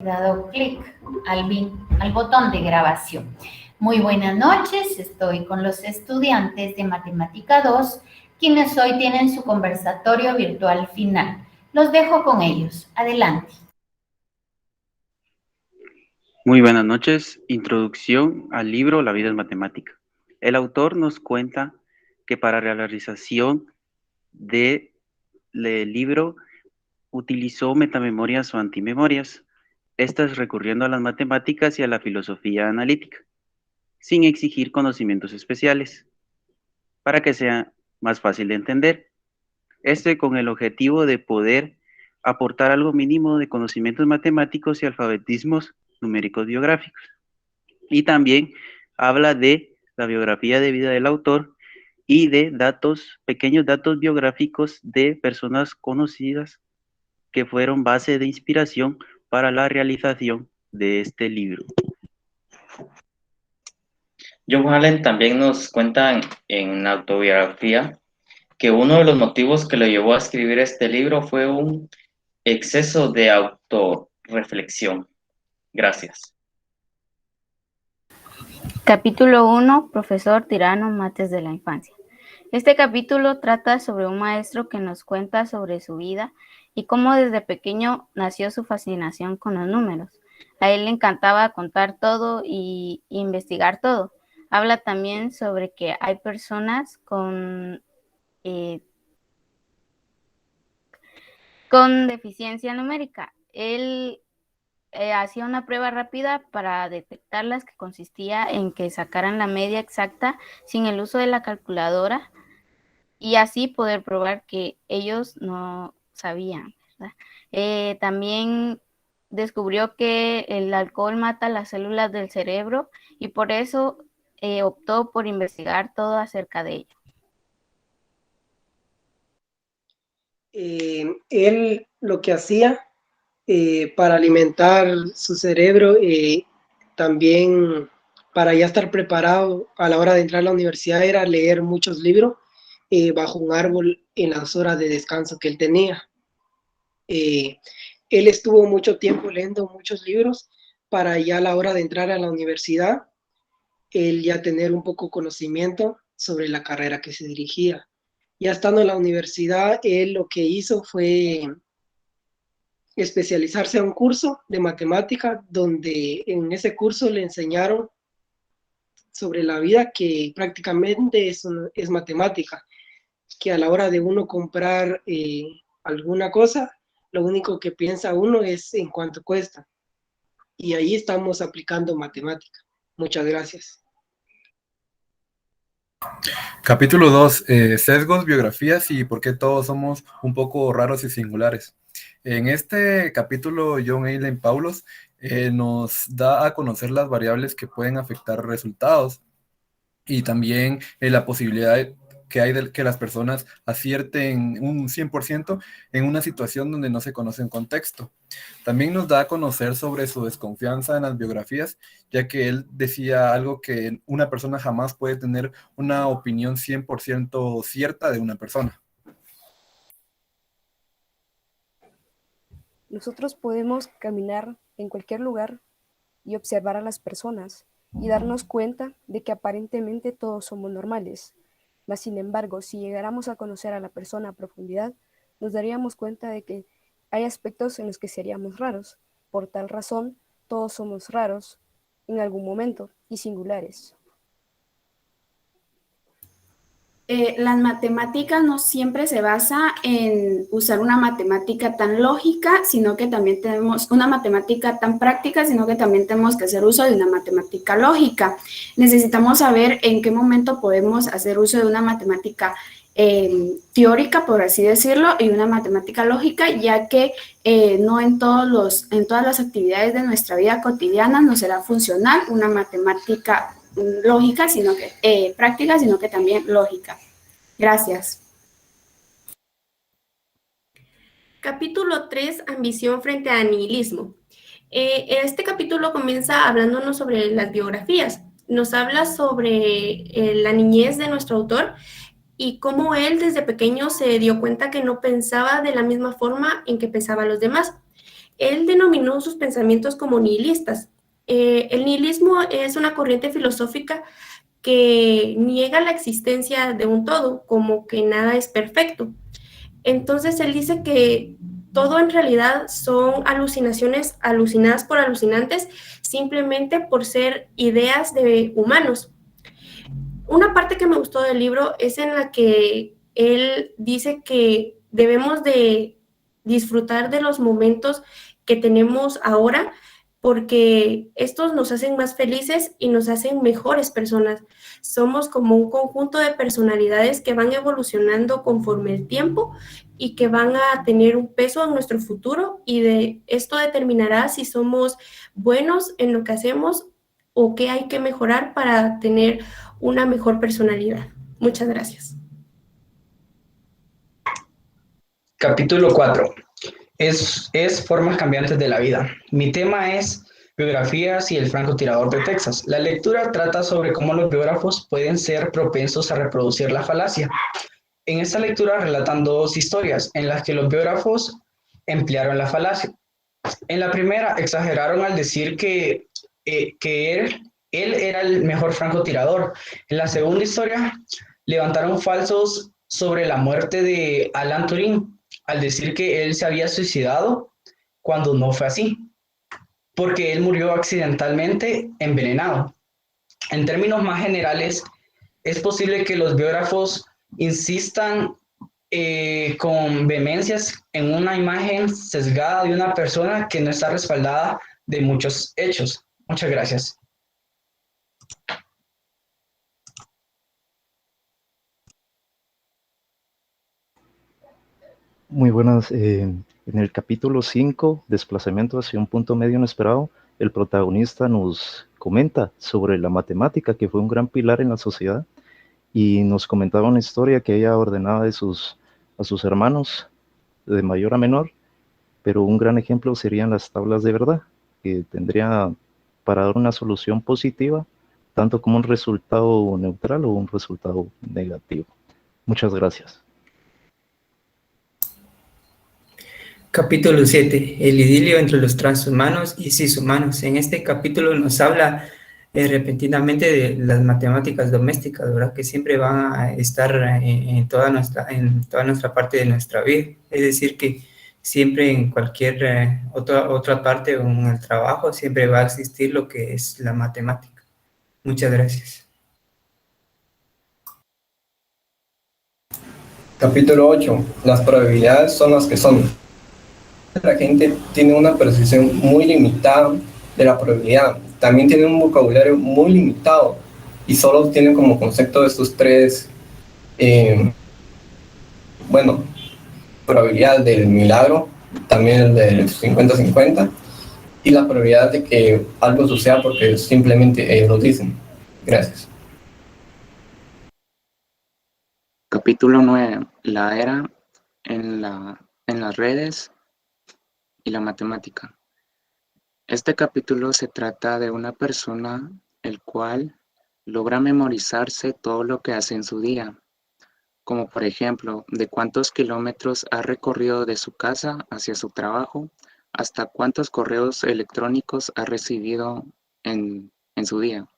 Dado clic al botón de grabación. Muy buenas noches, estoy con los estudiantes de Matemática 2, quienes hoy tienen su conversatorio virtual final. Los dejo con ellos. Adelante. Muy buenas noches. Introducción al libro La vida es matemática. El autor nos cuenta que para la realización del libro utilizó metamemorias o antimemorias, estas recurriendo a las matemáticas y a la filosofía analítica, sin exigir conocimientos especiales, para que sea más fácil de entender. Con el objetivo de poder aportar algo mínimo de conocimientos matemáticos y alfabetismos numéricos biográficos. Y también habla de la biografía de vida del autor y de pequeños datos biográficos de personas conocidas que fueron base de inspiración para la realización de este libro. John Allen también nos cuenta en la autobiografía que uno de los motivos que lo llevó a escribir este libro fue un exceso de autorreflexión. Gracias. Capítulo 1. Profesor tirano, mates de la infancia. Este capítulo trata sobre un maestro que nos cuenta sobre su vida y cómo desde pequeño nació su fascinación con los números. A él le encantaba contar todo y investigar todo. Habla también sobre que hay personas con deficiencia numérica. Él hacía una prueba rápida para detectarlas, que consistía en que sacaran la media exacta sin el uso de la calculadora y así poder probar que ellos no sabían, ¿verdad? También descubrió que el alcohol mata las células del cerebro y por eso optó por investigar todo acerca de ello. Él lo que hacía para alimentar su cerebro, también para ya estar preparado a la hora de entrar a la universidad, era leer muchos libros bajo un árbol en las horas de descanso que él tenía. Él estuvo mucho tiempo leyendo muchos libros para ya a la hora de entrar a la universidad, él ya tener un poco conocimiento sobre la carrera que se dirigía. Ya estando en la universidad, él lo que hizo fue especializarse a un curso de matemática, donde en ese curso le enseñaron sobre la vida, que prácticamente es matemática, que a la hora de uno comprar alguna cosa, lo único que piensa uno es en cuánto cuesta. Y ahí estamos aplicando matemática. Muchas gracias. Capítulo 2. Sesgos, biografías y por qué todos somos un poco raros y singulares. En este capítulo, John Allen Paulos nos da a conocer las variables que pueden afectar resultados y también la posibilidad que hay de que las personas acierten un 100% en una situación donde no se conoce un contexto. También nos da a conocer sobre su desconfianza en las biografías, ya que él decía algo que una persona jamás puede tener una opinión 100% cierta de una persona. Nosotros podemos caminar en cualquier lugar y observar a las personas y darnos cuenta de que aparentemente todos somos normales. Mas, sin embargo, si llegáramos a conocer a la persona a profundidad, nos daríamos cuenta de que hay aspectos en los que seríamos raros. Por tal razón, todos somos raros en algún momento y singulares. Las matemáticas no siempre se basa en usar una matemática tan lógica, sino que también tenemos una matemática tan práctica, sino que también tenemos que hacer uso de una matemática lógica. Necesitamos saber en qué momento podemos hacer uso de una matemática teórica, por así decirlo, y una matemática lógica, ya que no en todas las actividades de nuestra vida cotidiana nos será funcional una matemática lógica, sino que práctica, sino que también lógica. Gracias. Capítulo 3, ambición frente al nihilismo. Este capítulo comienza hablándonos sobre las biografías. Nos habla sobre la niñez de nuestro autor y cómo él desde pequeño se dio cuenta que no pensaba de la misma forma en que pensaban los demás. Él denominó sus pensamientos como nihilistas. El nihilismo es una corriente filosófica que niega la existencia de un todo, como que nada es perfecto. Entonces él dice que todo en realidad son alucinaciones alucinadas por alucinantes, simplemente por ser ideas de humanos. Una parte que me gustó del libro es en la que él dice que debemos de disfrutar de los momentos que tenemos ahora, porque estos nos hacen más felices y nos hacen mejores personas. Somos como un conjunto de personalidades que van evolucionando conforme el tiempo y que van a tener un peso en nuestro futuro, y de esto determinará si somos buenos en lo que hacemos o qué hay que mejorar para tener una mejor personalidad. Muchas gracias. Capítulo 4. Es formas cambiantes de la vida. Mi tema es biografías y el francotirador de Texas. La lectura trata sobre cómo los biógrafos pueden ser propensos a reproducir la falacia. En esta lectura relatan dos historias en las que los biógrafos emplearon la falacia. En la primera exageraron al decir que él era el mejor francotirador. En la segunda historia levantaron falsos sobre la muerte de Alan Turing al decir que él se había suicidado cuando no fue así, porque él murió accidentalmente envenenado. En términos más generales, es posible que los biógrafos insistan con vehemencias en una imagen sesgada de una persona que no está respaldada de muchos hechos. Muchas gracias. Muy buenas. En el capítulo 5, desplazamiento hacia un punto medio inesperado, el protagonista nos comenta sobre la matemática, que fue un gran pilar en la sociedad, y nos comentaba una historia que ella ordenaba a sus hermanos de mayor a menor, pero un gran ejemplo serían las tablas de verdad, que tendría para dar una solución positiva, tanto como un resultado neutral o un resultado negativo. Muchas gracias. Capítulo 7. El idilio entre los transhumanos y cishumanos. En este capítulo nos habla repentinamente de las matemáticas domésticas, ¿verdad? Que siempre van a estar en toda nuestra parte de nuestra vida. Es decir, que siempre en cualquier otra parte o en el trabajo siempre va a existir lo que es la matemática. Muchas gracias. Capítulo 8. Las probabilidades son las que son. La gente tiene una percepción muy limitada de la probabilidad. También tiene un vocabulario muy limitado y solo tienen como concepto estos tres, probabilidad del milagro, también el del 50-50, y la probabilidad de que algo suceda porque simplemente ellos lo dicen. Gracias. Capítulo 9. La era en las redes y la matemática. Este capítulo se trata de una persona el cual logra memorizarse todo lo que hace en su día, como por ejemplo, de cuántos kilómetros ha recorrido de su casa hacia su trabajo, hasta cuántos correos electrónicos ha recibido en su día.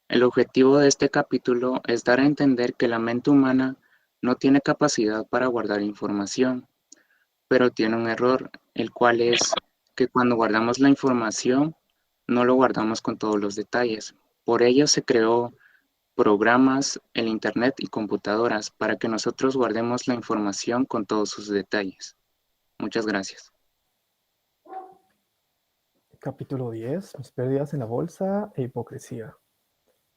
El objetivo de este capítulo es dar a entender que la mente humana no tiene capacidad para guardar información, pero tiene un error, el cual es que cuando guardamos la información, no lo guardamos con todos los detalles. Por ello se creó programas, el internet y computadoras para que nosotros guardemos la información con todos sus detalles. Muchas gracias. Capítulo 10. Mis pérdidas en la bolsa e hipocresía.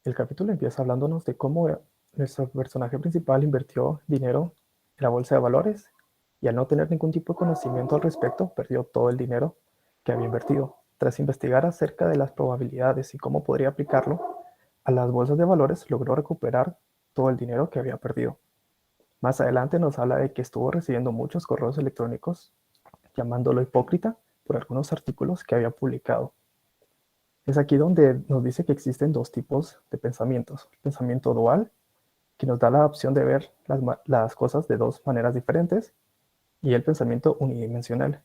El capítulo empieza hablándonos de cómo nuestro personaje principal invirtió dinero en la bolsa de valores y al no tener ningún tipo de conocimiento al respecto, perdió todo el dinero que había invertido. Tras investigar acerca de las probabilidades y cómo podría aplicarlo a las bolsas de valores, logró recuperar todo el dinero que había perdido. Más adelante nos habla de que estuvo recibiendo muchos correos electrónicos llamándolo hipócrita por algunos artículos que había publicado. Es aquí donde nos dice que existen dos tipos de pensamientos. El pensamiento dual, que nos da la opción de ver las cosas de dos maneras diferentes, y el pensamiento unidimensional,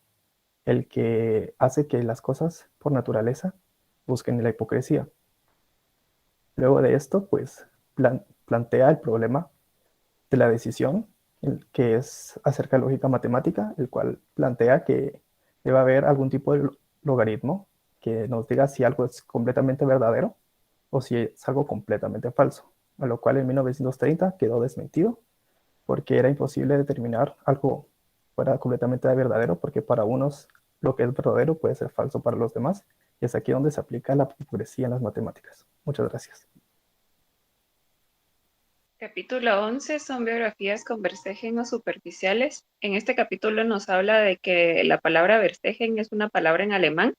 el que hace que las cosas por naturaleza busquen la hipocresía. Luego de esto, pues plantea el problema de la decisión, que es acerca de lógica matemática, el cual plantea que debe haber algún tipo de logaritmo que nos diga si algo es completamente verdadero o si es algo completamente falso, a lo cual en 1930 quedó desmentido porque era imposible determinar algo fuera completamente verdadero, porque para unos lo que es verdadero puede ser falso para los demás, y es aquí donde se aplica la hipocresía en las matemáticas. Muchas gracias. Capítulo 11 son biografías con versegen o superficiales. En este capítulo nos habla de que la palabra versegen es una palabra en alemán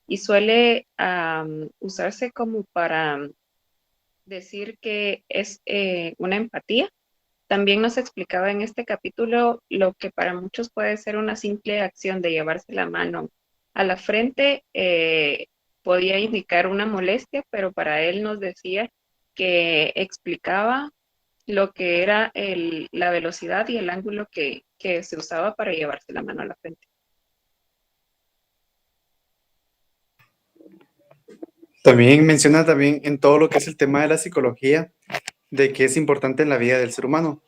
y suele usarse como para decir que es una empatía. También nos explicaba en este capítulo lo que para muchos puede ser una simple acción de llevarse la mano a la frente, podía indicar una molestia, pero para él nos decía que explicaba lo que era la velocidad y el ángulo que se usaba para llevarse la mano a la frente. También menciona también en todo lo que es el tema de la psicología, de que es importante en la vida del ser humano,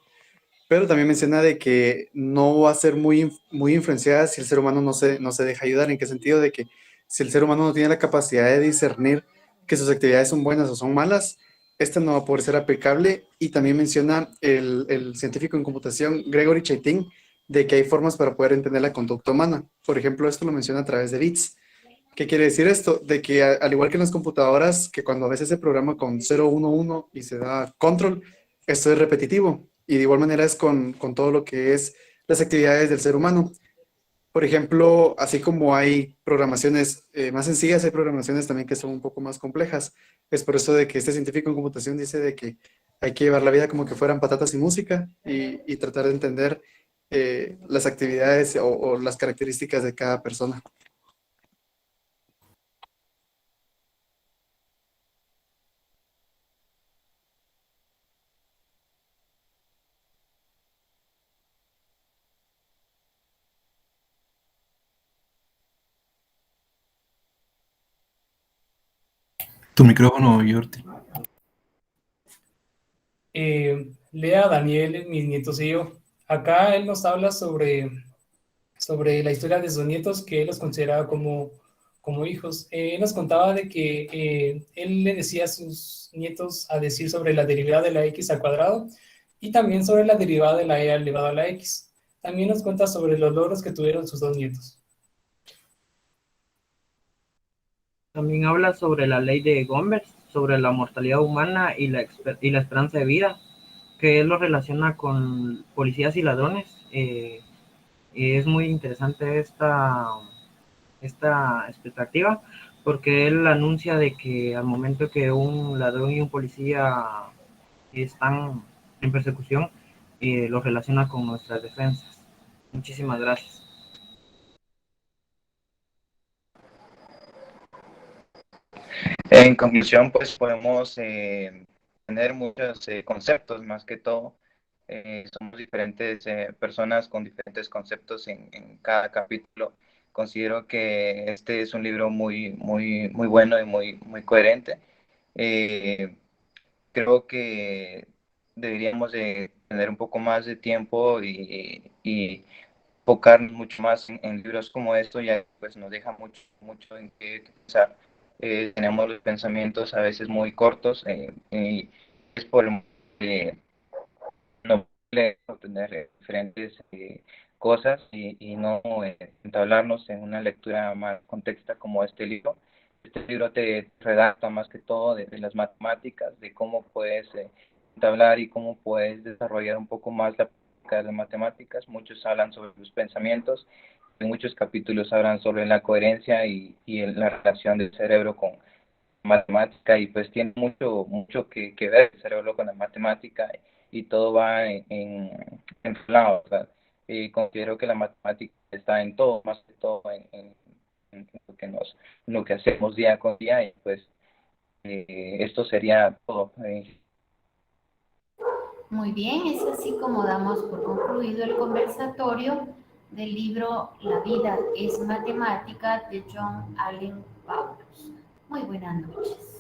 pero también menciona de que no va a ser muy influenciada si el ser humano no se deja ayudar. ¿En qué sentido? De que si el ser humano no tiene la capacidad de discernir que sus actividades son buenas o son malas, esta no va a poder ser aplicable. Y también menciona el científico en computación Gregory Chaitin, de que hay formas para poder entender la conducta humana. Por ejemplo, esto lo menciona a través de bits. ¿Qué quiere decir esto? De que al igual que en las computadoras, que cuando a veces se programa con 011 y se da control, esto es repetitivo. Y de igual manera es con todo lo que es las actividades del ser humano. Por ejemplo, así como hay programaciones más sencillas, hay programaciones también que son un poco más complejas. Es por eso de que este científico en computación dice de que hay que llevar la vida como que fueran patatas y música y tratar de entender las actividades o las características de cada persona. Tu micrófono, Yorti. Lea, Daniel, mis nietos y yo. Acá él nos habla sobre la historia de sus nietos, que él los consideraba como hijos. Él nos contaba de que él le decía a sus nietos a decir sobre la derivada de la x al cuadrado y también sobre la derivada de la e elevado a la x. También nos cuenta sobre los logros que tuvieron sus dos nietos. También habla sobre la ley de Gombers, sobre la mortalidad humana y la esperanza de vida, que él lo relaciona con policías y ladrones. Es muy interesante esta expectativa, porque él anuncia de que al momento que un ladrón y un policía están en persecución, lo relaciona con nuestras defensas. Muchísimas gracias. En conclusión, pues podemos tener muchos conceptos, más que todo. Somos diferentes personas con diferentes conceptos en cada capítulo. Considero que este es un libro muy bueno y muy coherente. Creo que deberíamos de tener un poco más de tiempo y enfocarnos mucho más en libros como estos, ya pues nos deja mucho en qué pensar. Tenemos los pensamientos a veces muy cortos y es por no tener diferentes cosas y no entablarnos en una lectura más contexta como este libro. Este libro te redacta más que todo de las matemáticas, de cómo puedes entablar y cómo puedes desarrollar un poco más la práctica de las matemáticas. Muchos hablan sobre los pensamientos, en muchos capítulos hablan sobre la coherencia y la relación del cerebro con matemática, y pues tiene mucho que ver el cerebro con la matemática y todo va en lado, ¿verdad? Considero que la matemática está en todo, más que todo en lo que hacemos día con día, y pues esto sería todo. Muy bien, es así como damos por concluido el conversatorio del libro La vida es matemática de John Allen Paulos. Muy buenas noches.